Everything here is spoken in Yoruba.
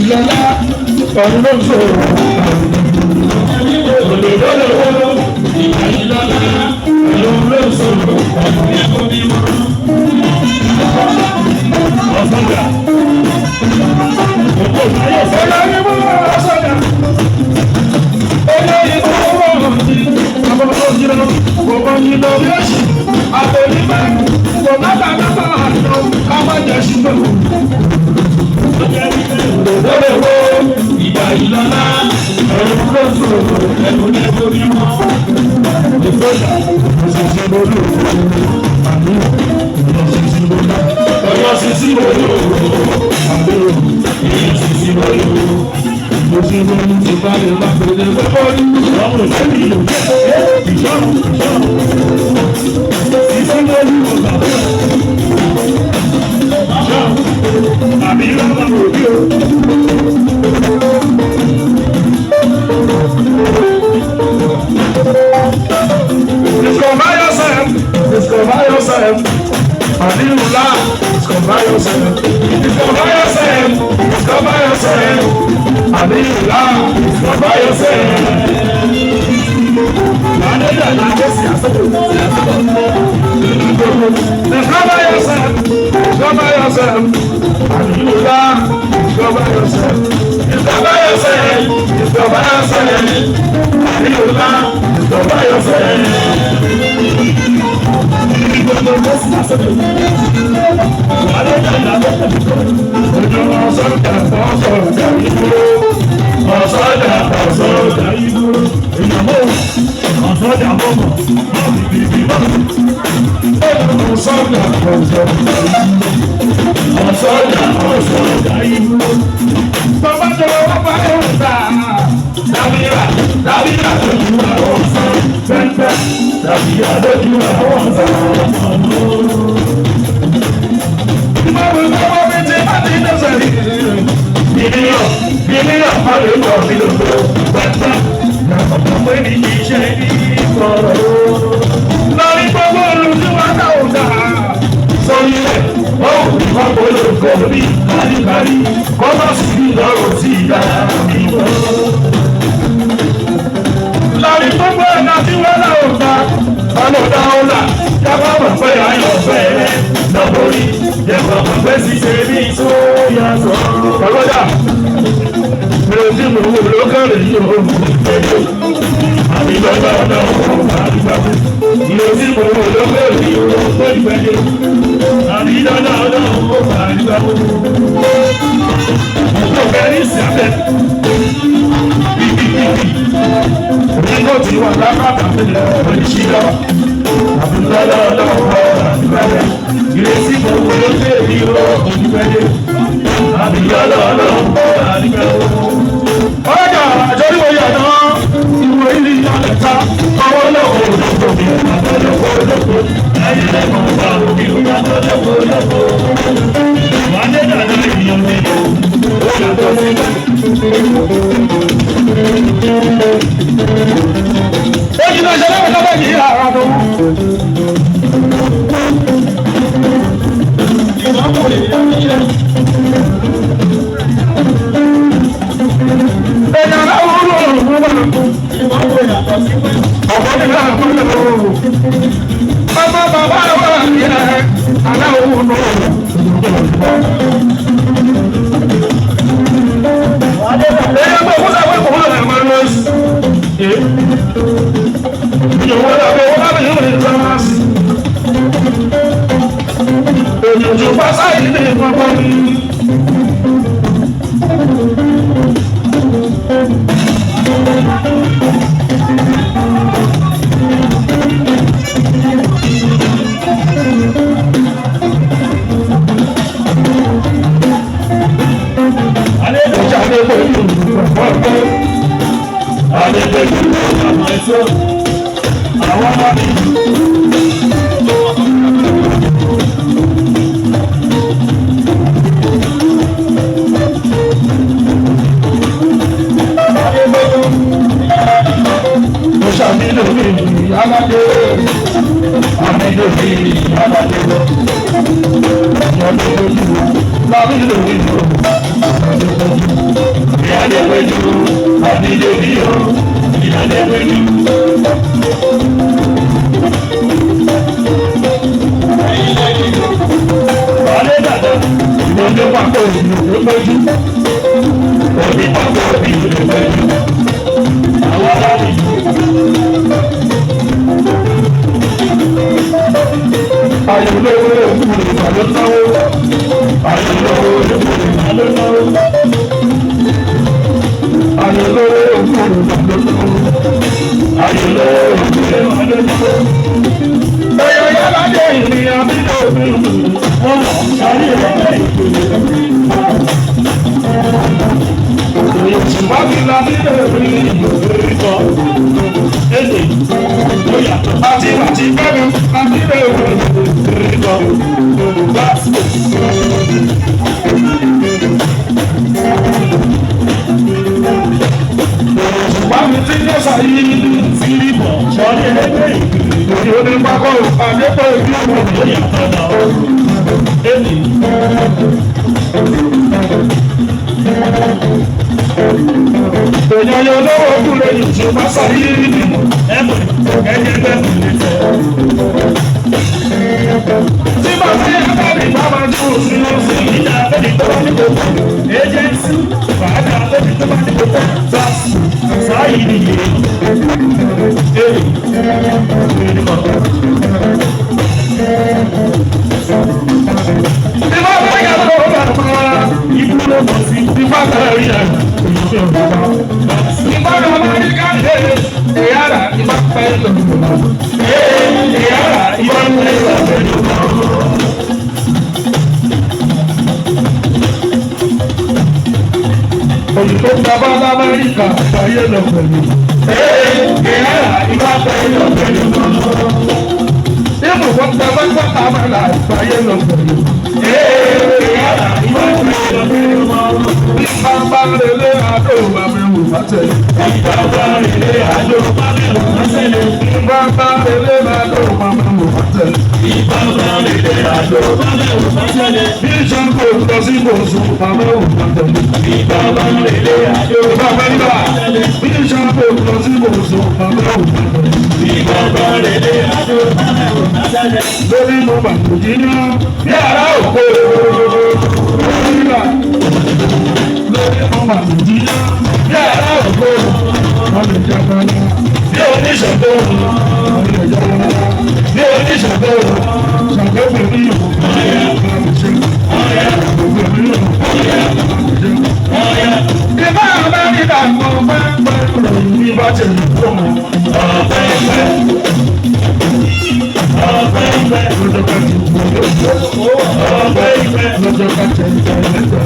ìlọ́lá ọ̀run ló ń sọ̀rọ̀. Olùdókòwò ìgbà ìlọ́lá ọ̀run ló ń sọ̀rọ̀. Ọ̀run yẹn kò bí mọ́. Ọ̀sọ̀gà. Òkò ìgbàyọ̀ sọ́yà ní mọ́ ọ̀sọ̀gà. Olóyè tó wọ̀ ọ̀dí. Àbọ̀bọ̀ òjìlọ. Bọ̀bọ̀ òjìlọ bí ó ṣì. Àbòlímà. Bọ̀bọ̀ bàbá àná. Ká má jẹ́ ṣùgbọ́n. Olùdókòwò ìgbà ìlọ́lá ọ̀run ló ń sọ̀rọ̀. Ẹnu ní ẹgbẹ́ bí mọ́. Ìfọ̀dà òṣìṣẹ́ lórí òkú. Àmì ìlọsísí lórí. Ọlọ́sísí lórí òkú. Àmì ìlọsísí lórí òkú. Mo ti ń lórí ti bá lè má pèlè lọ́wọ́ ní ọ̀run lẹ́nu ìlú. Ìṣọ́run sísí lórí òkú. Àmì ìlọ́sísí lórí òkú. Discover yourself. Discover yourself. Alhamdulillah. Discover yourself. Discover yourself. Discover yourself. Alhamdulillah. Discover yourself. Discover yourself. Discover yourself. Alhamdulillah. Discover yourself. Discover yourself. Discover yourself. Alhamdulillah. Discover yourself. Ìgbọ́njọ́ pàtó ìlú lójú. Òbí pàtó ìlú lójú. Àwọn aláàbí. Ayọ̀lówó òkúrò ìbàlọ́ náwó. Ayọ̀lówó òkúrò ìbàlọ́ náwó. Ayọ̀lówó òkúrò ìbàlọ́ náwó. Ayọ̀lówó òkúrò ìbàlọ́ náwó. Ẹyọ yálà dé ìrìn àbíkọ́ mi. Wọ́n lọ sáré ẹgbẹ́ ìpínlẹ̀. Òṣùpá mi la nílé ìrìn ìgbòho. Èdè ó yàtọ̀. Àti bẹ́ẹ̀ la nílé ìrìn ìgbòho. Òṣùpá mi ti ní sàyí sílíbọ̀. Sọ́ọ́dí ẹgbẹ́ ìpínlẹ̀. Òṣùpá mi pákó àdépọ̀ ìbí ọmọ ìlú yàtọ̀ náà. Èdè. Èèyàn yóò lọ́wọ́ kú lẹ́yìn tí ó bá sáyé nínú ẹ̀mọ̀ ẹ̀jẹ̀ bẹ́ẹ̀ kò lè tẹ̀. Tí bàbá yẹn bá mi bá máa jó òsínú sí ìjà lẹ́ni tó bá ní kókó. Éjẹ́nsì bàbá lẹ́ni tó bá ní kókó. Sáàsì sáàyè nìyí. Tí bàbá yẹn lọ́wọ́ bá máa ìbúlò bọ̀ sí ìfàkà rí ẹ̀. Ìbára Amẹ́ríkà lè ìyára ìbá pẹ́ lọ́wọ́. Ìyára ìbá pẹ́ lọ́wọ́. Olùkọ́ bàbá Amẹ́ríkà fàyè lọ pẹ̀lú. Ìyára ìbá pẹ́ lọ́wọ́. Ìmùkọ́ bàbá gbọ́dọ̀ àmàlà fàyè lọ pẹ̀lú. Ìyára ìbá pẹ́ lọ́wọ́. Bàbá relé àdó àmẹ́wò bàtẹ́lẹ̀. Bàbá relé àdó àmẹ́wò bàtẹ́lẹ̀. Bàbá relé àdó àmẹ́wò bàtẹ́lẹ̀. Bàbá relé àdó àmẹ́wò bàtẹ́lẹ̀. Bí Ṣàngó lọ sí Bọ̀sùn àmẹ́wò bàtẹ́lẹ̀. Bàbá relé àdó àmẹ́wò bàtẹ́lẹ̀. Bí Ṣàngó lọ sí Bọ̀sùn àmẹ́wò bàtẹ́lẹ̀. Bàbá relé àdó àmẹ́wò bàtẹ́lẹ̀. Lórí mo bàtò jìnnà bí ara òkú. Ọmọ àtúndínlá bí ará ògbó wọn lè jẹ ọmọlá bí oníṣàgbó wọn lè jẹ ọmọlá bí oníṣàgbó ṣàgbó pẹ̀lú ìwò ọ̀yà gbogbo ìlú ọ̀yà ìbá Amẹ́ríkà mọ pẹ́pẹ́ lòun ní bá ti lè fún un ọ̀pẹ́pẹ́ lọ́jọ́ ká ti gbọ́ ọ̀pẹ́pẹ́ lọ́jọ́ ká ti gbọ́